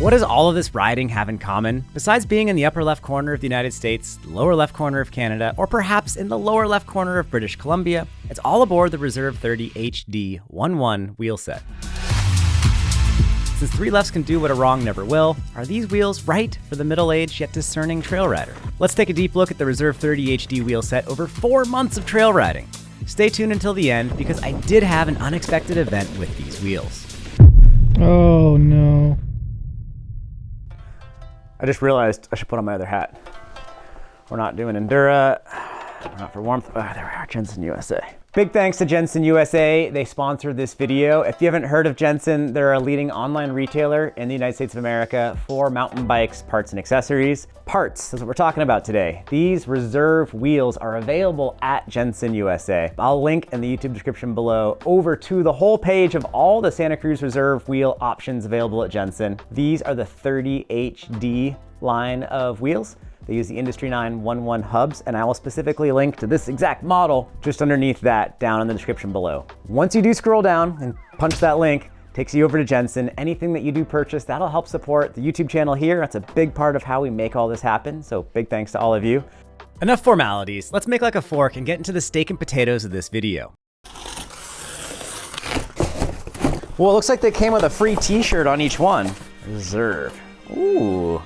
What does all of this riding have in common? Besides being in the upper left corner of the United States, the lower left corner of Canada, or perhaps in the lower left corner of British Columbia, it's all aboard the Reserve 30 HD 11 wheelset. Since three lefts can do what a wrong never will, are these wheels right for the middle-aged yet discerning trail rider? Let's take a deep look at the Reserve 30 HD wheelset over 4 months of trail riding. Stay tuned until the end because I did have an unexpected event with these wheels. Oh no. I just realized I should put on my other hat. We're not doing Endura, we're not for warmth. Oh, there we are, Jensen USA. Big thanks to Jensen USA. They sponsored this video. If you haven't heard of Jensen, they're a leading online retailer in the United States of America for mountain bikes, parts, and accessories. Parts, that's what we're talking about today. These Reserve wheels are available at Jensen USA. I'll link in the YouTube description below over to the whole page of all the Santa Cruz Reserve wheel options available at Jensen. These are the 30 HD line of wheels. They use the Industry 9 11 hubs, and I will specifically link to this exact model just underneath that down in the description below. Once you do scroll down and punch that link, takes you over to Jensen. Anything that you do purchase, that'll help support the YouTube channel here. That's a big part of how we make all this happen, so big thanks to all of you. Enough formalities, let's make like a fork and get into the steak and potatoes of this video. Well, it looks like they came with a free t-shirt on each one. Reserve, ooh.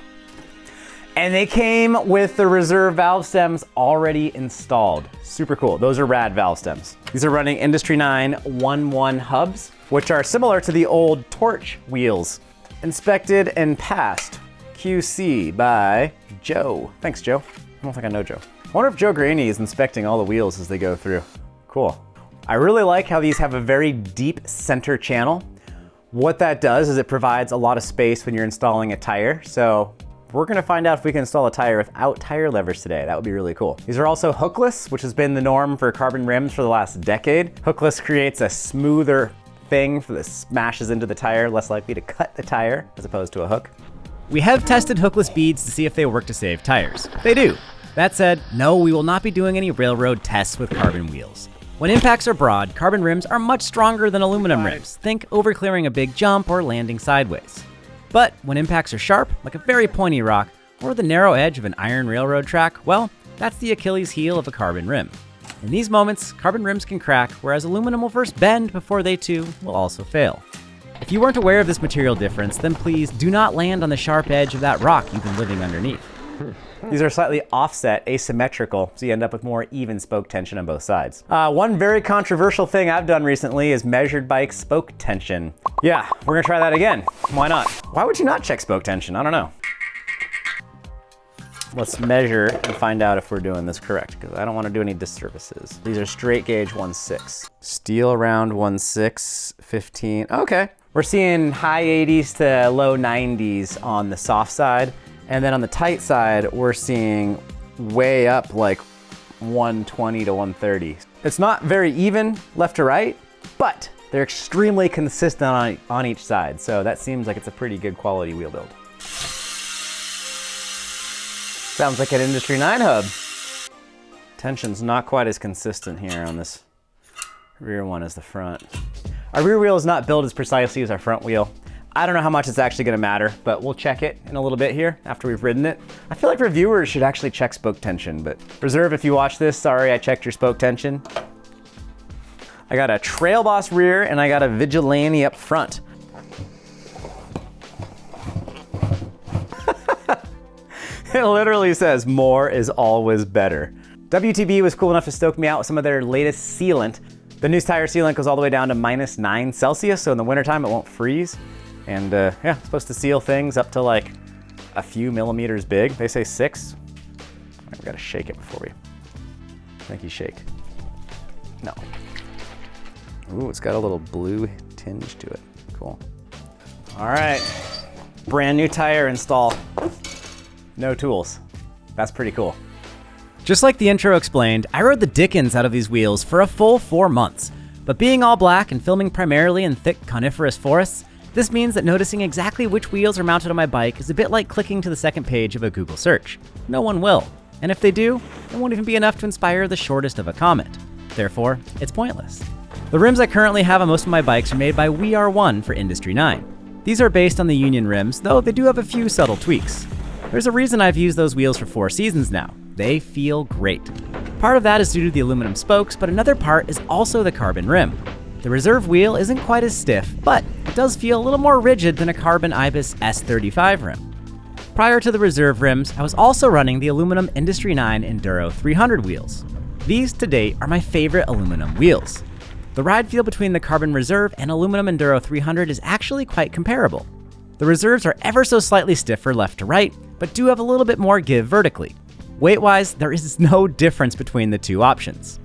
And they came with the Reserve valve stems already installed. Super cool. Those are rad valve stems. These are running Industry 9 11 hubs, which are similar to the old Torch wheels. Inspected and passed. QC by Joe. Thanks, Joe. I don't think I know Joe. I wonder if Joe Graney is inspecting all the wheels as they go through. Cool. I really like how these have a very deep center channel. What that does is it provides a lot of space when you're installing a tire. So we're gonna find out if we can install a tire without tire levers today. That would be really cool. These are also hookless, which has been the norm for carbon rims for the last decade. Hookless creates a smoother thing that smashes into the tire, less likely to cut the tire as opposed to a hook. We have tested hookless beads to see if they work to save tires. They do. That said, no, we will not be doing any railroad tests with carbon wheels. When impacts are broad, carbon rims are much stronger than aluminum rims. Think overclearing a big jump or landing sideways. But when impacts are sharp, like a very pointy rock, or the narrow edge of an iron railroad track, well, that's the Achilles heel of a carbon rim. In these moments, carbon rims can crack, whereas aluminum will first bend before they too will also fail. If you weren't aware of this material difference, then please do not land on the sharp edge of that rock you've been living underneath. These are slightly offset, asymmetrical, so you end up with more even spoke tension on both sides. One very controversial thing I've done recently is measured bike spoke tension. Yeah, we're gonna try that again. Why not? Why would you not check spoke tension? I don't know. Let's measure and find out if we're doing this correct, because I don't want to do any disservices. These are straight gauge 1/6. Steel around 1/6, 15. Okay. We're seeing high 80s to low 90s on the soft side. And then on the tight side, we're seeing way up like 120 to 130. It's not very even left to right, but they're extremely consistent on each side. So that seems like it's a pretty good quality wheel build. Sounds like an Industry 9 hub. Tension's not quite as consistent here on this rear one as the front. Our rear wheel is not built as precisely as our front wheel. I don't know how much it's actually gonna matter, but we'll check it in a little bit here after we've ridden it. I feel like reviewers should actually check spoke tension, but Reserve, if you watch this, sorry I checked your spoke tension. I got a Trailboss rear and I got a Vigilante up front. It literally says more is always better. WTB was cool enough to stoke me out with some of their latest sealant. The new tire sealant goes all the way down to -9 Celsius, so in the wintertime it won't freeze. And yeah, it's supposed to seal things up to like a few millimeters big. They say 6. We gotta shake it before we, I think you shake. No. Ooh, it's got a little blue tinge to it. Cool. All right, brand new tire install. No tools. That's pretty cool. Just like the intro explained, I rode the dickens out of these wheels for a full 4 months. But being all black and filming primarily in thick coniferous forests, this means that noticing exactly which wheels are mounted on my bike is a bit like clicking to the second page of a Google search. No one will. And if they do, it won't even be enough to inspire the shortest of a comment. Therefore, it's pointless. The rims I currently have on most of my bikes are made by We Are One for Industry 9. These are based on the Union rims, though they do have a few subtle tweaks. There's a reason I've used those wheels for 4 seasons now. They feel great. Part of that is due to the aluminum spokes, but another part is also the carbon rim. The reserve wheel isn't quite as stiff, but it does feel a little more rigid than a carbon Ibis S35 rim. Prior to the reserve rims, I was also running the aluminum Industry 9 Enduro 300 wheels. These, to date, are my favorite aluminum wheels. The ride feel between the carbon reserve and aluminum Enduro 300 is actually quite comparable. The reserves are ever so slightly stiffer left to right, but do have a little bit more give vertically. Weight-wise, there is no difference between the two options.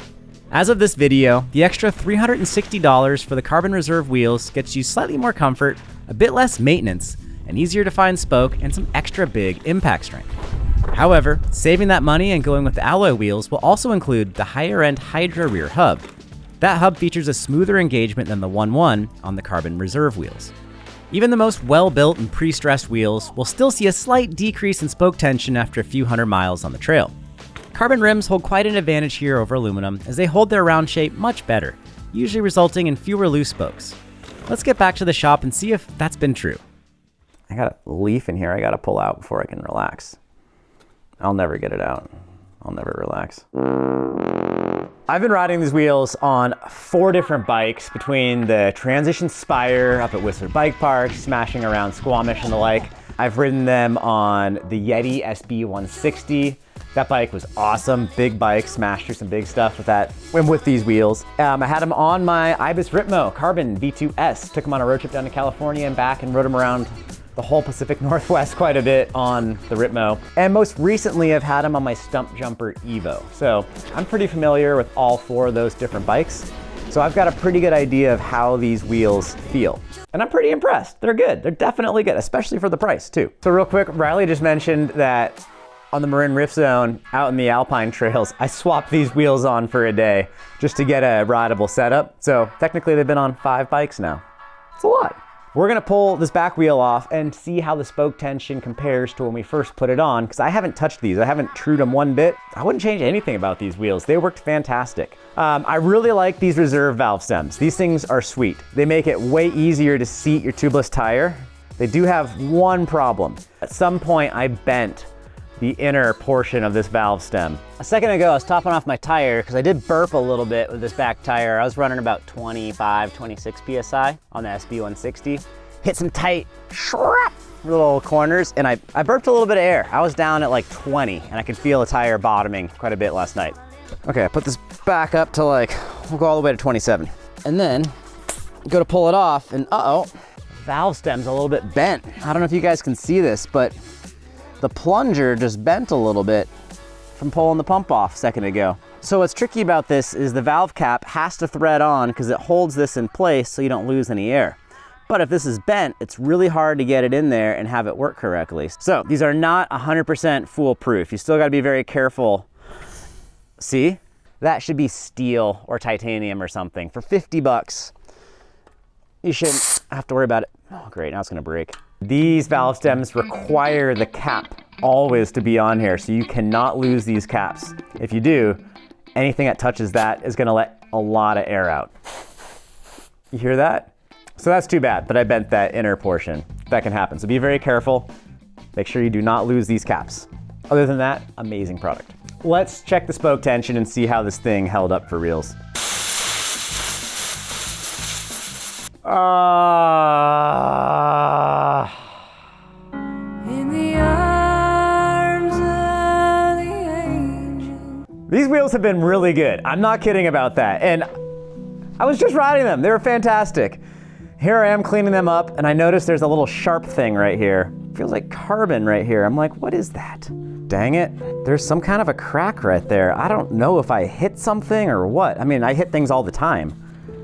As of this video, the extra $360 for the carbon reserve wheels gets you slightly more comfort, a bit less maintenance, an easier to find spoke, and some extra big impact strength. However, saving that money and going with the alloy wheels will also include the higher-end Hydra rear hub. That hub features a smoother engagement than the 1.1 on the carbon reserve wheels. Even the most well-built and pre-stressed wheels will still see a slight decrease in spoke tension after a few hundred miles on the trail. Carbon rims hold quite an advantage here over aluminum as they hold their round shape much better, usually resulting in fewer loose spokes. Let's get back to the shop and see if that's been true. I got a leaf in here I gotta pull out before I can relax. I'll never get it out. I'll never relax. I've been riding these wheels on 4 different bikes between the Transition Spire up at Whistler Bike Park, smashing around Squamish and the like. I've ridden them on the Yeti SB160. That bike was awesome, big bike, smashed through some big stuff with that, and with these wheels. I had them on my Ibis Ripmo Carbon V2S. Took them on a road trip down to California and back and rode them around the whole Pacific Northwest quite a bit on the Ripmo. And most recently, I've had them on my Stump Jumper Evo. So I'm pretty familiar with all 4 of those different bikes. So I've got a pretty good idea of how these wheels feel. And I'm pretty impressed. They're good. They're definitely good, especially for the price too. So real quick, Riley just mentioned that on the Marin Rift Zone out in the Alpine trails, I swapped these wheels on for a day just to get a rideable setup. So technically they've been on 5 bikes now. It's a lot. We're gonna pull this back wheel off and see how the spoke tension compares to when we first put it on, because I haven't touched these. I haven't trued them one bit. I wouldn't change anything about these wheels. They worked fantastic. I really like these reserve valve stems. These things are sweet. They make it way easier to seat your tubeless tire. They do have one problem. At some point I bent the inner portion of this valve stem. A second ago, I was topping off my tire because I did burp a little bit with this back tire. I was running about 25, 26 PSI on the SB160. Hit some tight little corners and I burped a little bit of air. I was down at like 20 and I could feel the tire bottoming quite a bit last night. Okay, I put this back up to we'll go all the way to 27. And then go to pull it off and valve stem's a little bit bent. I don't know if you guys can see this, but the plunger just bent a little bit from pulling the pump off a second ago. So what's tricky about this is the valve cap has to thread on because it holds this in place so you don't lose any air. But if this is bent, it's really hard to get it in there and have it work correctly. So these are not 100% foolproof. You still gotta be very careful. See? That should be steel or titanium or something. For 50 bucks, you shouldn't have to worry about it. Oh great, now it's gonna break. These valve stems require the cap always to be on here, so you cannot lose these caps. If you do, anything that touches that is gonna let a lot of air out. You hear that? So that's too bad, but I bent that inner portion. That can happen, so be very careful. Make sure you do not lose these caps. Other than that, amazing product. Let's check the spoke tension and see how this thing held up for reals. In the arms of the angel. These wheels have been really good. I'm not kidding about that. And I was just riding them. They were fantastic. Here I am cleaning them up and I noticed there's a little sharp thing right here. Feels like carbon right here. I'm like, what is that? Dang it. There's some kind of a crack right there. I don't know if I hit something or what. I mean, I hit things all the time.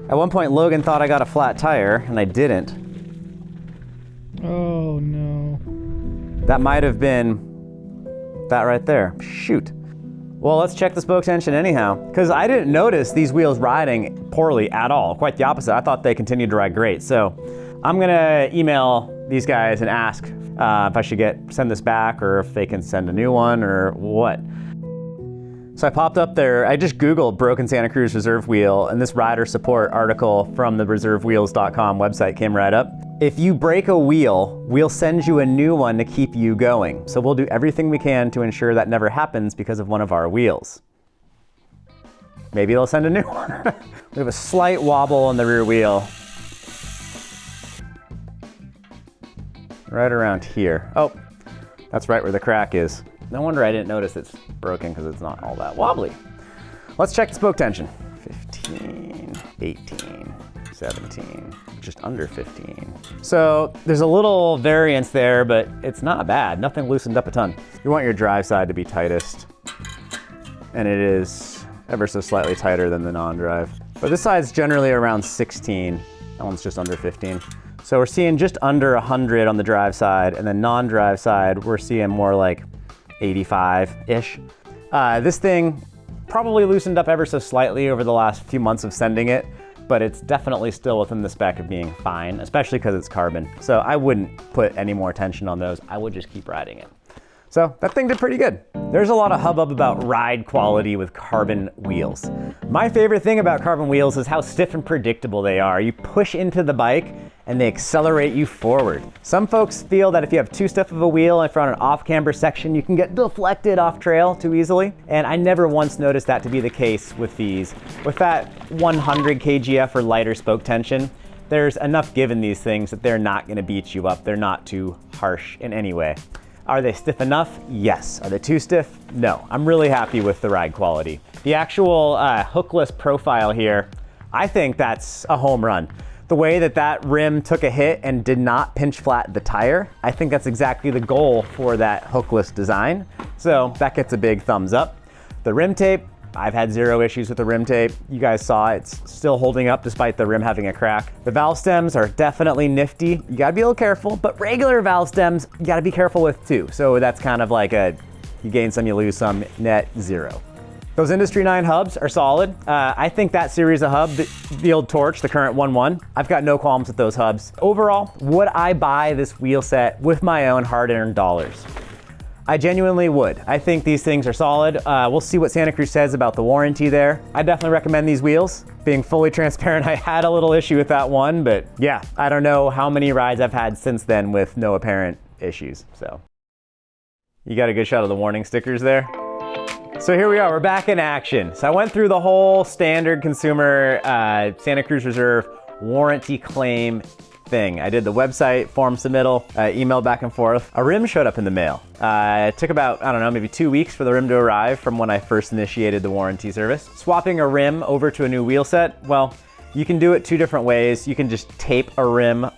At one point, Logan thought I got a flat tire, and I didn't. Oh no. That might have been that right there. Shoot. Well, let's check the spoke tension anyhow, because I didn't notice these wheels riding poorly at all. Quite the opposite. I thought they continued to ride great. So I'm gonna email these guys and ask if I should send this back or if they can send a new one or what. So I popped up there, I just Googled broken Santa Cruz reserve wheel, and this rider support article from the reservewheels.com website came right up. If you break a wheel, we'll send you a new one to keep you going. So we'll do everything we can to ensure that never happens because of one of our wheels. Maybe they'll send a new one. We have a slight wobble on the rear wheel. Right around here. Oh, that's right where the crack is. No wonder I didn't notice it's broken because it's not all that wobbly. Let's check the spoke tension. 15, 18, 17, just under 15. So there's a little variance there, but it's not bad. Nothing loosened up a ton. You want your drive side to be tightest, and it is ever so slightly tighter than the non-drive. But this side's generally around 16. That one's just under 15. So we're seeing just under 100 on the drive side, and the non-drive side, we're seeing more like 85-ish. This thing probably loosened up ever so slightly over the last few months of sending it, but it's definitely still within the spec of being fine, especially because it's carbon. So I wouldn't put any more tension on those. I would just keep riding it. So that thing did pretty good. There's a lot of hubbub about ride quality with carbon wheels. My favorite thing about carbon wheels is how stiff and predictable they are. You push into the bike and they accelerate you forward. Some folks feel that if you have too stiff of a wheel if you're on an off-camber section, you can get deflected off trail too easily. And I never once noticed that to be the case with these. With that 100 kgf or lighter spoke tension, there's enough give in these things that they're not gonna beat you up. They're not too harsh in any way. Are they stiff enough? Yes. Are they too stiff? No. I'm really happy with the ride quality. The actual hookless profile here, I think that's a home run. The way that that rim took a hit and did not pinch flat the tire, I think that's exactly the goal for that hookless design. So that gets a big thumbs up. The rim tape, I've had zero issues with the rim tape. You guys saw it's still holding up despite the rim having a crack. The valve stems are definitely nifty. You gotta be a little careful, but regular valve stems, you gotta be careful with too. So that's kind of like a, you gain some, you lose some, net zero. Those Industry 9 hubs are solid. I think that series of hub, the old Torch, the current 1.1, I've got no qualms with those hubs. Overall, would I buy this wheel set with my own hard-earned dollars? I genuinely would. I think these things are solid. We'll see what Santa Cruz says about the warranty there. I definitely recommend these wheels. Being fully transparent, I had a little issue with that one, but yeah, I don't know how many rides I've had since then with no apparent issues, so. You got a good shot of the warning stickers there? So here we are, we're back in action. So I went through the whole standard consumer Santa Cruz Reserve warranty claim thing. I did the website, form submittal, email back and forth. A rim showed up in the mail. It took about, I don't know, maybe 2 weeks for the rim to arrive from when I first initiated the warranty service. Swapping a rim over to a new wheel set, well, you can do it two different ways. You can just tape a rim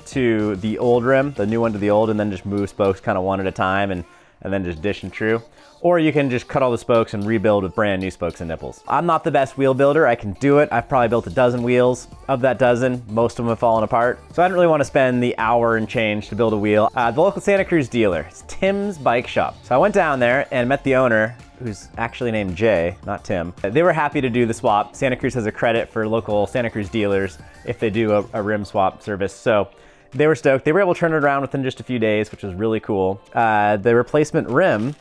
to the old rim, the new one to the old, and then just move spokes kind of one at a time and then just dish and true. Or you can just cut all the spokes and rebuild with brand new spokes and nipples. I'm not the best wheel builder. I can do it. I've probably built a dozen wheels. Of that dozen, most of them have fallen apart. So I didn't really want to spend the hour and change to build a wheel. The local Santa Cruz dealer, it's Tim's Bike Shop. So I went down there and met the owner, who's actually named Jay, not Tim. They were happy to do the swap. Santa Cruz has a credit for local Santa Cruz dealers if they do a rim swap service. So they were stoked. They were able to turn it around within just a few days, which was really cool. The replacement rim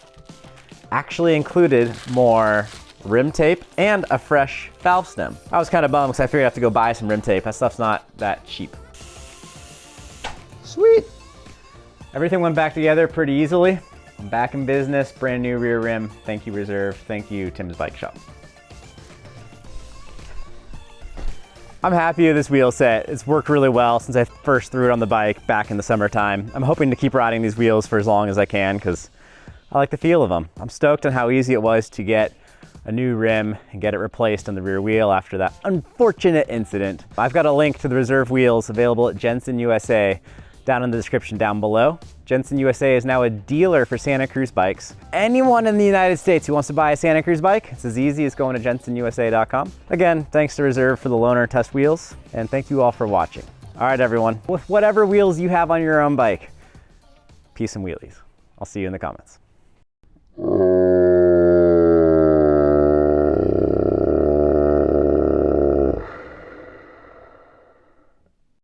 actually included more rim tape and a fresh valve stem. I was kind of bummed because I figured I'd have to go buy some rim tape. That stuff's not that cheap. Sweet. Everything went back together pretty easily. I'm back in business, brand new rear rim. Thank you, Reserve. Thank you, Tim's Bike Shop. I'm happy with this wheel set. It's worked really well since I first threw it on the bike back in the summertime. I'm hoping to keep riding these wheels for as long as I can because I like the feel of them. I'm stoked on how easy it was to get a new rim and get it replaced on the rear wheel after that unfortunate incident. I've got a link to the Reserve wheels available at Jensen USA down in the description down below. Jensen USA is now a dealer for Santa Cruz bikes. Anyone in the United States who wants to buy a Santa Cruz bike, it's as easy as going to jensenusa.com. Again, thanks to Reserve for the loaner test wheels, and thank you all for watching. All right, everyone, with whatever wheels you have on your own bike, peace and wheelies. I'll see you in the comments.